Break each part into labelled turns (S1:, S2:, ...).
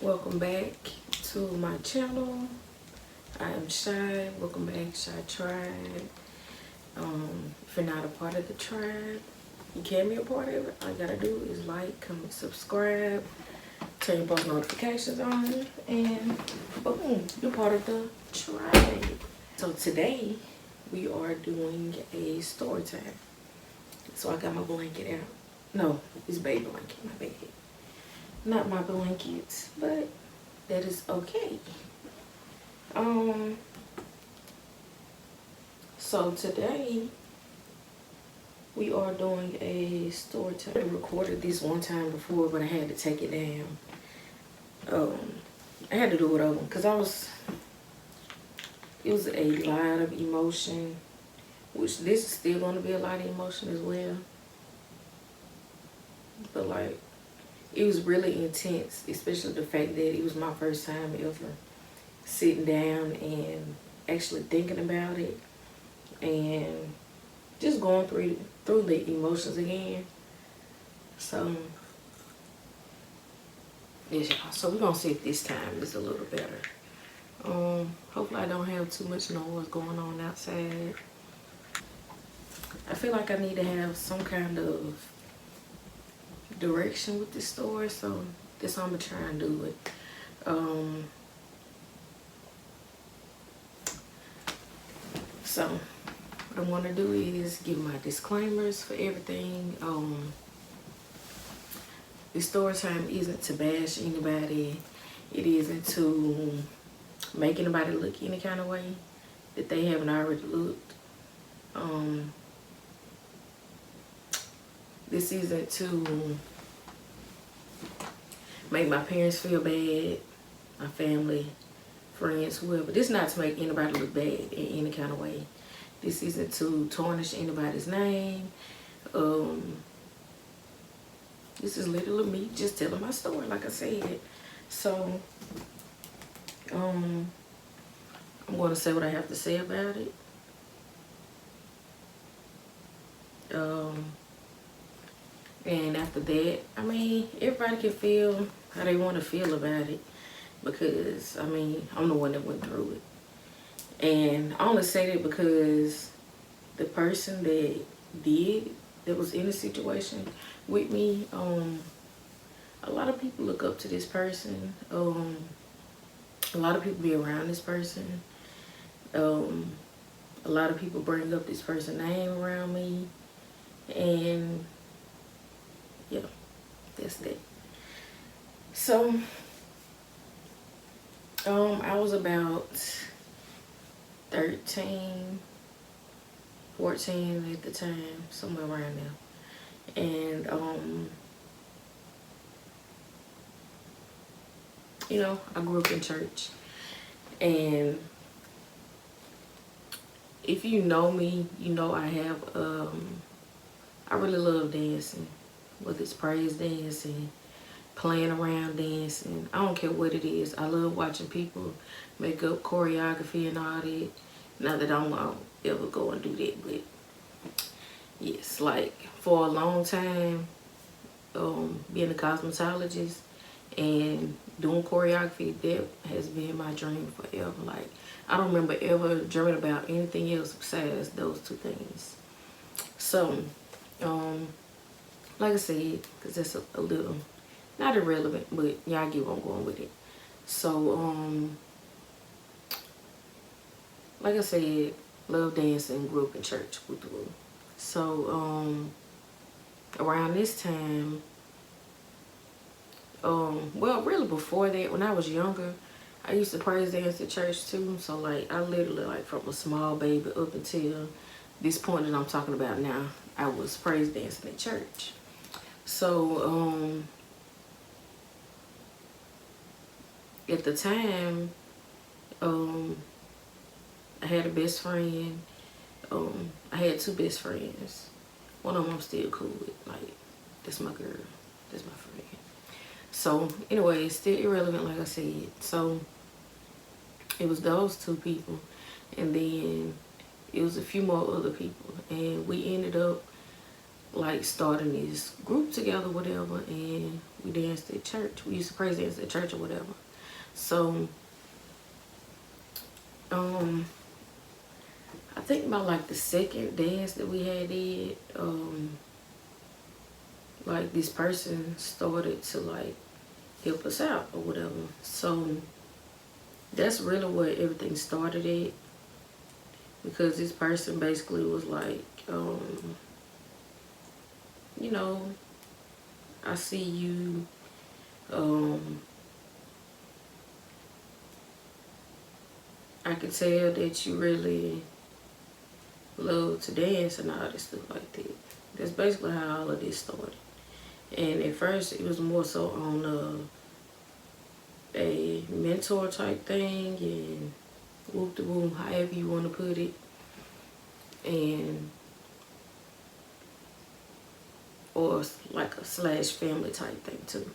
S1: Welcome back to my channel. I am Shy. Welcome back, Shy Tribe. If you're not a part of the tribe, you can be a part of it. All you gotta do is like, comment, subscribe, turn your post notifications on, and boom, you're part of the tribe. So today we are doing a story time. So I got my blanket out. No, it's baby blanket, my bad. Not my blankets, but that is okay. So today we are doing a story time. I recorded this one time before, but I had to take it down. I had to do it over because it was a lot of emotion, which this is still going to be a lot of emotion as well. But like, it was really intense, especially the fact that it was my first time ever sitting down and actually thinking about it and just going through the emotions again. So yes, y'all. So we're gonna see if this time is a little better. Hopefully I don't have too much noise going on outside. I feel like I need to have some kind of direction with this story, so that's how I'm gonna try and do it. So what I want to do is give my disclaimers for everything. This story time isn't to bash anybody. It isn't to make anybody look any kind of way that they haven't already looked. This isn't to make my parents feel bad, my family, friends, whoever. This is not to make anybody look bad in any kind of way. This isn't to tarnish anybody's name. This is literally me just telling my story, like I said. So, I'm going to say what I have to say about it. And after that, I mean, everybody can feel how they want to feel about it. Because, I mean, I'm the one that went through it. And I only say that because the person that was in the situation with me, a lot of people look up to this person. A lot of people be around this person. A lot of people bring up this person's name around me. And yeah, that's that. So, I was about 13, 14 at the time, somewhere around there. And, you know, I grew up in church. And if you know me, you know I have, I really love dancing. Whether it's praise dancing, playing around dancing, I don't care what it is. I love watching people make up choreography and all that. Not that I won't ever go and do that, but yes, like for a long time, being a cosmetologist and doing choreography, that has been my dream forever. Like, I don't remember ever dreaming about anything else besides those two things. So, like I said, because that's a little, not irrelevant, but y'all get where I'm going with it. So, like I said, love dancing, grew up in church. So, around this time, well, really before that, when I was younger, I used to praise dance at church too. So, like, I literally, like, from a small baby up until this point that I'm talking about now, I was praise dancing at church. So, at the time, I had a best friend. I had two best friends. One of them I'm still cool with. Like, that's my girl. That's my friend. So, anyway, it's still irrelevant, like I said. So, it was those two people. And then it was a few more other people. And we ended up like starting this group together, whatever, and we danced at church. We used to praise dance at church or whatever. So, I think about like the second dance that we had did, like this person started to like help us out or whatever. So that's really where everything started at, because this person basically was like, you know, I see you, I could tell that you really love to dance and all this stuff like that. That's basically how all of this started. And at first it was more so on a mentor type thing and whoop the whoop, however you want to put it. And or like a slash family type thing too.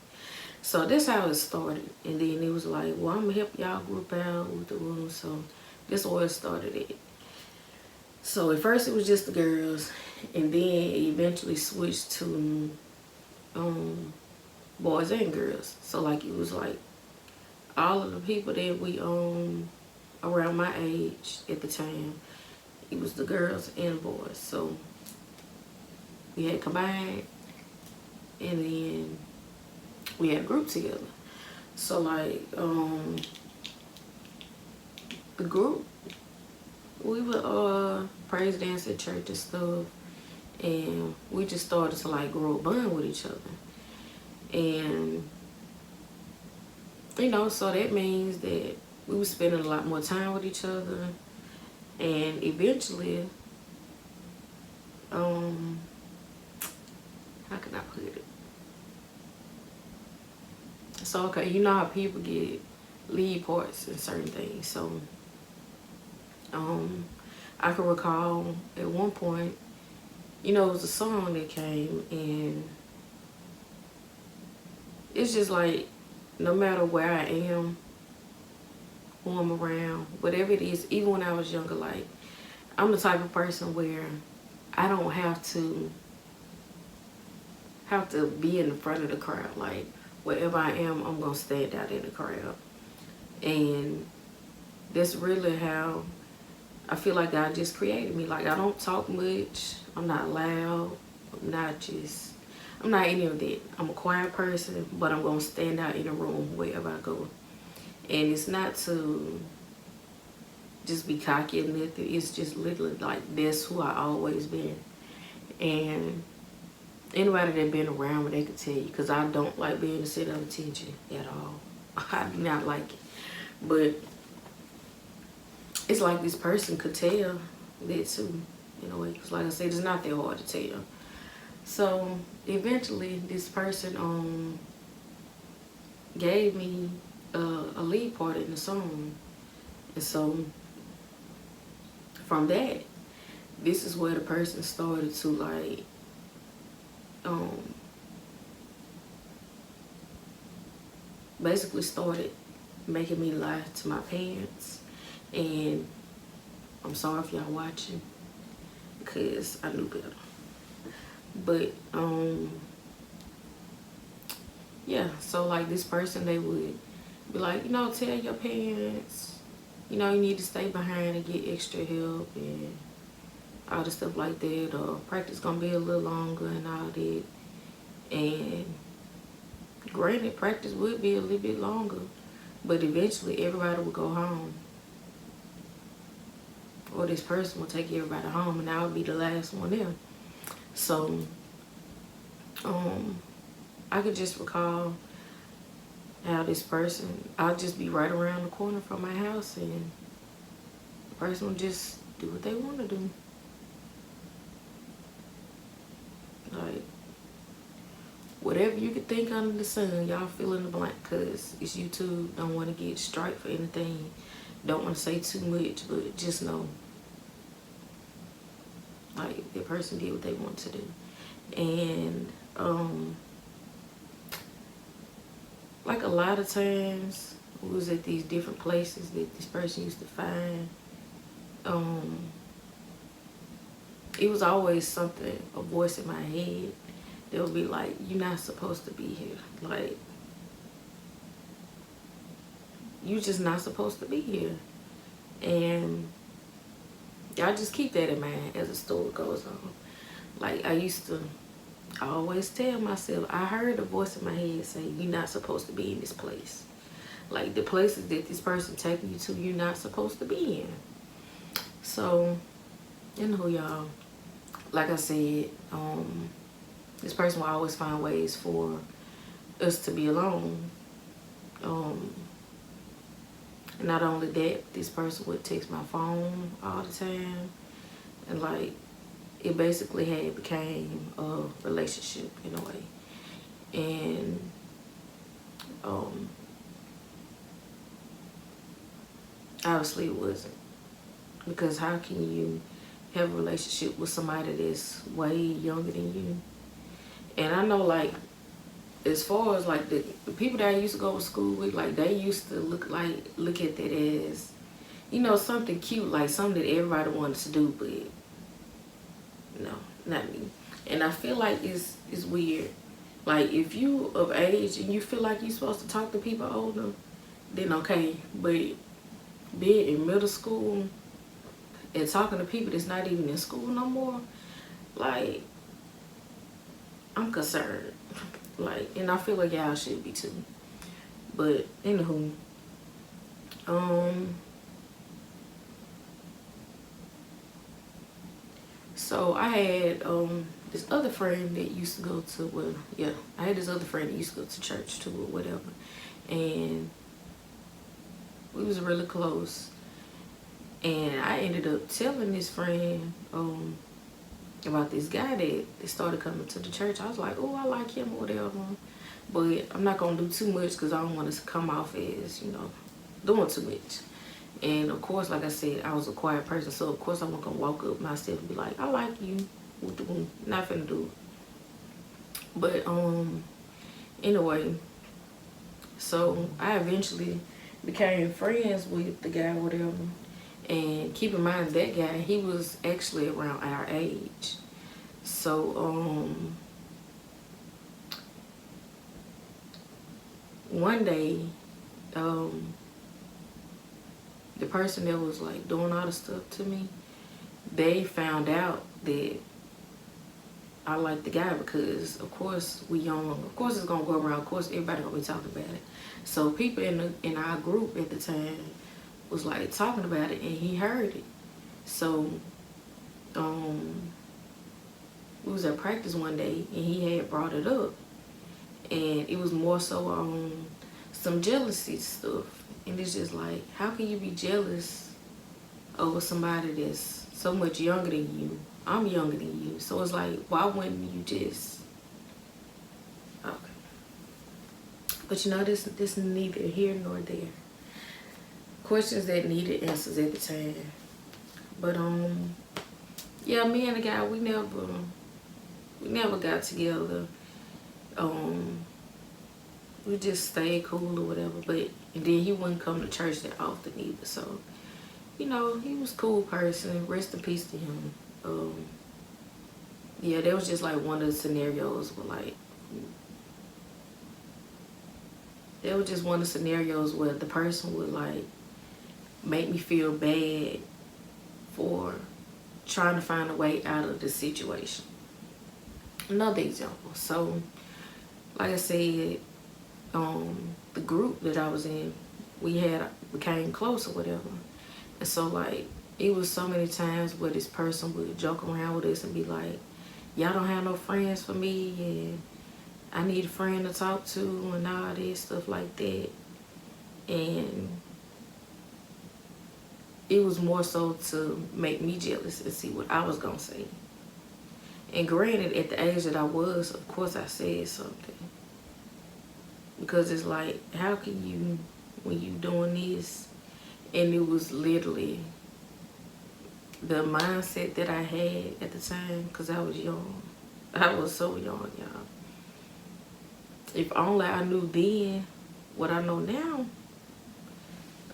S1: So that's how it started. And then it was like, well, I'm gonna help y'all group out with the room. So that's where it started at. So at first it was just the girls, and then it eventually switched to boys and girls. So like it was like all of the people that we around my age at the time, it was the girls and boys. So we had combined, and then we had a group together. So like the group, we would praise dance at church and stuff, and we just started to like grow a bond with each other. And you know, so that means that we were spending a lot more time with each other, and eventually, how can I put it? So okay, you know how people get lead parts in certain things. So I can recall at one point, you know, it was a song that came, and it's just like no matter where I am, who I'm around, whatever it is, even when I was younger, like I'm the type of person where I don't have to be in the front of the crowd. Like wherever I am, I'm gonna stand out in the crowd. And that's really how I feel like God just created me. Like I don't talk much, I'm not loud, I'm not any of that. I'm a quiet person, but I'm gonna stand out in the room wherever I go. And it's not to just be cocky or nothing. It's just literally like that's who I always been. And anybody that been around me, they could tell you, because I don't like being the center of attention at all. I do not like it. But it's like this person could tell that too, in a way. Because like I said, it's not that hard to tell. So eventually this person gave me a lead part in the song. And so from that, this is where the person started to like basically started making me lie to my parents. And I'm sorry if y'all watching, because I knew better. But yeah, so like this person, they would be like, you know, tell your parents, you know, you need to stay behind and get extra help and all the stuff like that, or practice gonna be a little longer and all that. And granted, practice would be a little bit longer, but eventually everybody would go home, or this person will take everybody home, and I would be the last one there. So I could just recall how this person, I'll just be right around the corner from my house, and the person will just do what they want to do. Like, whatever you could think under the sun, y'all fill in the blank, because it's YouTube. Don't want to get strike for anything. Don't want to say too much, but just know, like, the person did what they want to do. And like a lot of times we was at these different places that this person used to find, it was always something, a voice in my head that would be like, you're not supposed to be here. Like, you just not supposed to be here. And y'all just keep that in mind as the story goes on. Like, I always tell myself, I heard a voice in my head say, you're not supposed to be in this place. Like, the places that this person taking you to, you're not supposed to be in. So, you know, y'all, like I said, this person will always find ways for us to be alone. Not only that, this person would text my phone all the time. And like, it basically had became a relationship in a way. And obviously it wasn't. Because how can you have a relationship with somebody that's way younger than you? And I know, like, as far as like the people that I used to go to school with, like, they used to look at that as, you know, something cute, like something that everybody wanted to do, but no, not me. And I feel like it's weird. Like, if you of age and you feel like you're supposed to talk to people older, then okay. But being in middle school and talking to people that's not even in school no more, like, I'm concerned. Like, and I feel like y'all should be too. But anywho, so I had this other friend that used to go to, well, yeah, I had this other friend that used to go to church too or whatever, and we was really close. And I ended up telling this friend about this guy that started coming to the church. I was like, oh, I like him or whatever, but I'm not gonna do too much because I don't want to come off as, you know, doing too much. And of course, like I said, I was a quiet person, so of course I'm not gonna walk up myself and be like, I like you, not finna do it. But anyway, so I eventually became friends with the guy, whatever. And keep in mind, that guy, he was actually around our age. So one day, the person that was like doing all the stuff to me, they found out that I liked the guy because, of course, we young. Of course, it's gonna go around. Of course, everybody gonna be talking about it. So people in our group at the time was like talking about it, and he heard it. So we was at practice one day, and he had brought it up, and it was more so on some jealousy stuff. And it's just like, how can you be jealous over somebody that's so much younger than you? I'm younger than you. So it's like, why wouldn't you just... Okay. But you know, this neither here nor there. Questions that needed answers at the time. But yeah, me and the guy, we never got together. We just stayed cool or whatever. But and then he wouldn't come to church that often either. So, you know, he was a cool person. Rest in peace to him. Yeah, that was just like one of the scenarios where, like, that was just one of the scenarios where the person would like make me feel bad for trying to find a way out of the situation. Another example. So, like I said, the group that I was in, we became close or whatever. And so, like, it was so many times where this person would joke around with us and be like, y'all don't have no friends for me, and I need a friend to talk to, and all this stuff like that. And it was more so to make me jealous and see what I was gonna say. And granted, at the age that I was, of course I said something. Because it's like, how can you, when you doing this, and it was literally the mindset that I had at the time, because I was young. I was so young, y'all. If only I knew then what I know now.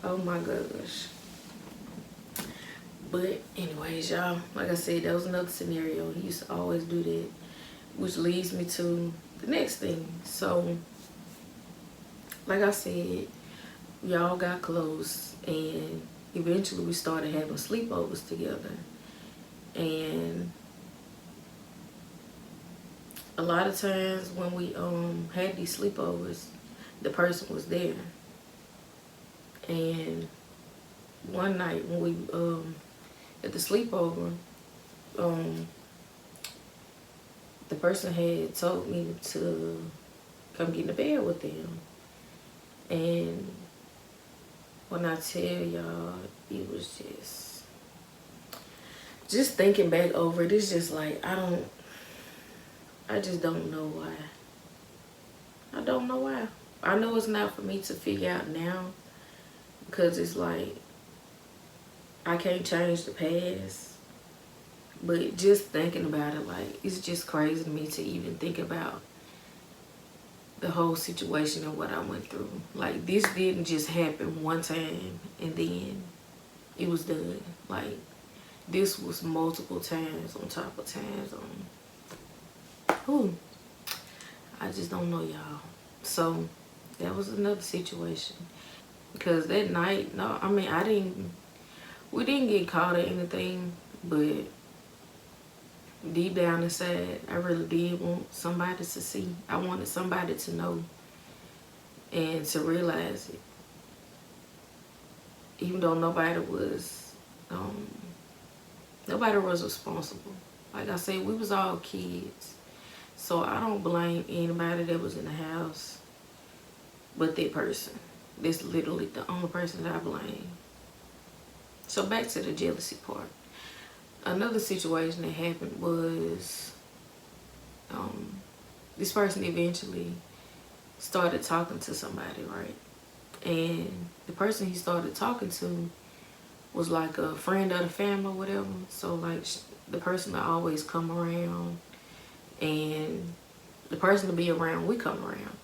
S1: Oh my gosh. But anyways, y'all, like I said, that was another scenario. He used to always do that, which leads me to the next thing. So like I said, we all got close, and eventually we started having sleepovers together. And a lot of times when we had these sleepovers, the person was there. And one night when we at the sleepover, the person had told me to come get in the bed with them. And when I tell y'all, it was just thinking back over it, it's just like I just don't know why. I don't know why. I know it's not for me to figure out now, because it's like I can't change the past. But just thinking about it, like, it's just crazy to me to even think about the whole situation and what I went through. Like, this didn't just happen one time and then it was done. Like, this was multiple times on top of times on. Whew. I just don't know, y'all. So that was another situation. Because that night, no, I mean, we didn't get caught or anything, but deep down inside, I really did want somebody to see. I wanted somebody to know and to realize it. Even though nobody was responsible. Like I said, we was all kids. So I don't blame anybody that was in the house but that person. That's literally the only person that I blame. So back to the jealousy part. Another situation that happened was this person eventually started talking to somebody, right? And the person he started talking to was like a friend of the family or whatever. So like the person that always come around, and the person to be around, we come around.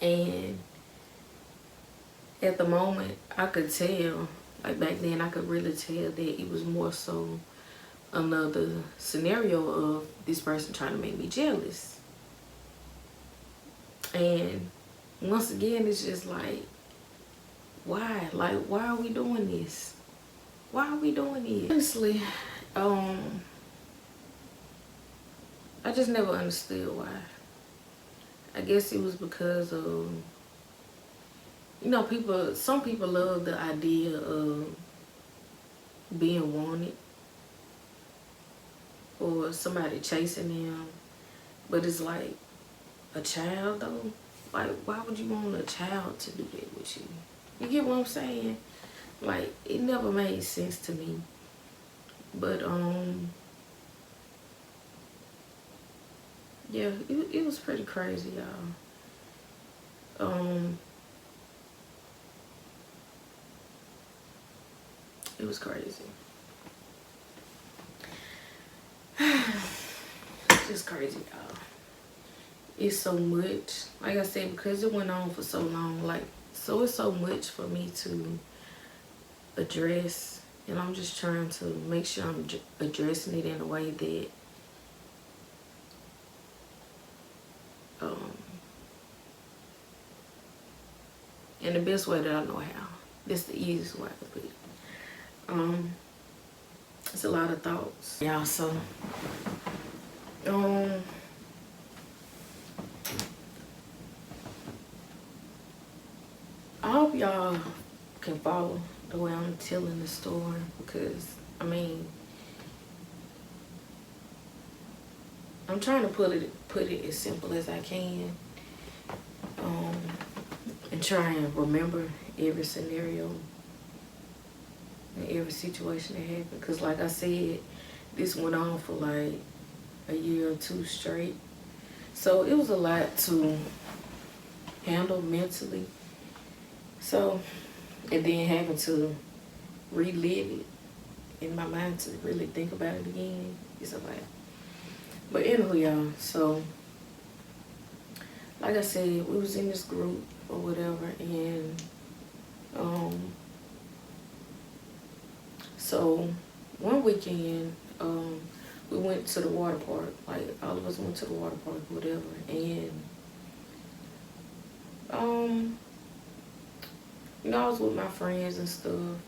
S1: And at the moment, I could tell, like back then, I could really tell that it was more so another scenario of this person trying to make me jealous. And once again, it's just like, why? Like, why are we doing this? Why are we doing this? Honestly, I just never understood why. I guess it was because of, you know, some people love the idea of being wanted or somebody chasing them. But it's like, a child though? Like, why would you want a child to do that with you? You get what I'm saying? Like, it never made sense to me. But, yeah, it was pretty crazy, y'all. It was crazy. It's just crazy, y'all. It's so much. Like I said, because it went on for so long, like, so it's so much for me to address. And I'm just trying to make sure I'm addressing it in a way that in the best way that I know how. That's the easiest way to put it. It's a lot of thoughts. Yeah, so I hope y'all can follow the way I'm telling the story, because I mean, I'm trying to put it as simple as I can, and try and remember every scenario and every situation that happened. Because like I said, this went on for like a year or two straight. So it was a lot to handle mentally. So, and then having to relive it in my mind to really think about it again is a lot. But anyway, y'all, so like I said, we was in this group or whatever, and so So one weekend, we went to the water park. Like all of us went to the water park, whatever. And I was with my friends and stuff.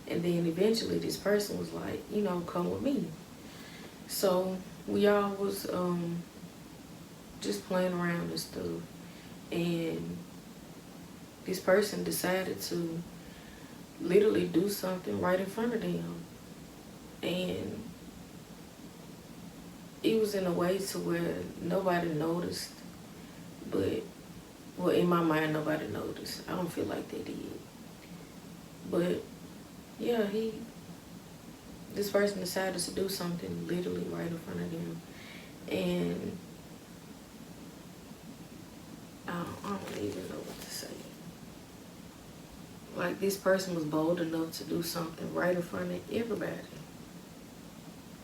S1: And then eventually this person was like, come with me. So we all was just playing around and stuff. And this person decided to literally do something right in front of them. And it was in a way to where nobody noticed. But, well, in my mind, nobody noticed. I don't feel like they did. But, yeah, this person decided to do something literally right in front of them. And I don't even know what to say. Like, this person was bold enough to do something right in front of everybody.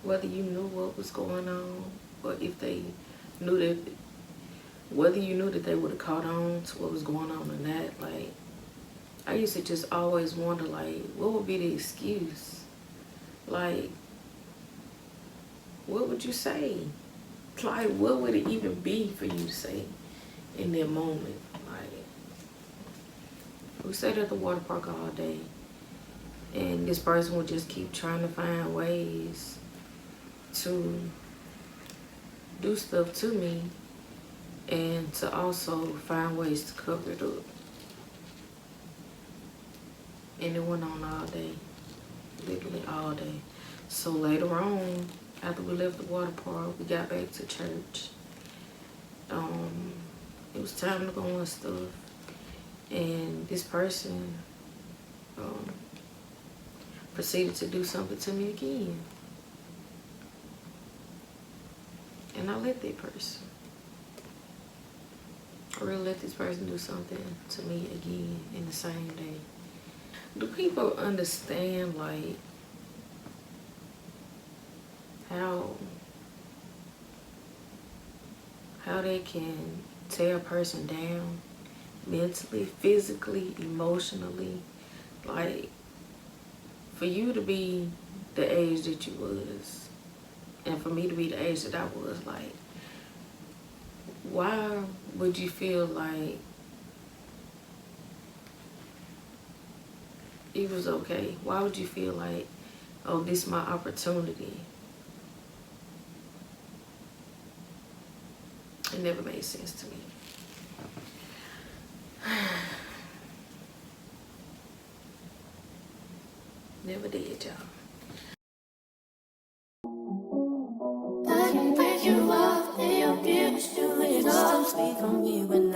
S1: Whether you knew what was going on, or if they knew that, whether you knew that they would have caught on to what was going on or not. Like, I used to just always wonder, like, what would be the excuse? Like, what would you say? Like, what would it even be for you to say in that moment? Like, we sat at the water park all day, and this person would just keep trying to find ways to do stuff to me and to also find ways to cover it up. And it went on all day, literally all day. So later on, after we left the water park, we got back to church. It was time to go and stuff. And this person proceeded to do something to me again. And I let that person. I really let this person do something to me again in the same day. Do people understand, like, how they can tear a person down mentally, physically, emotionally? Like, for you to be the age that you was, and for me to be the age that I was, like, why would you feel like it was okay? Why would you feel like, oh, this is my opportunity? It never made sense to me. Never did, y'all.
S2: I can break you off, and your beauty still is all sweet for me when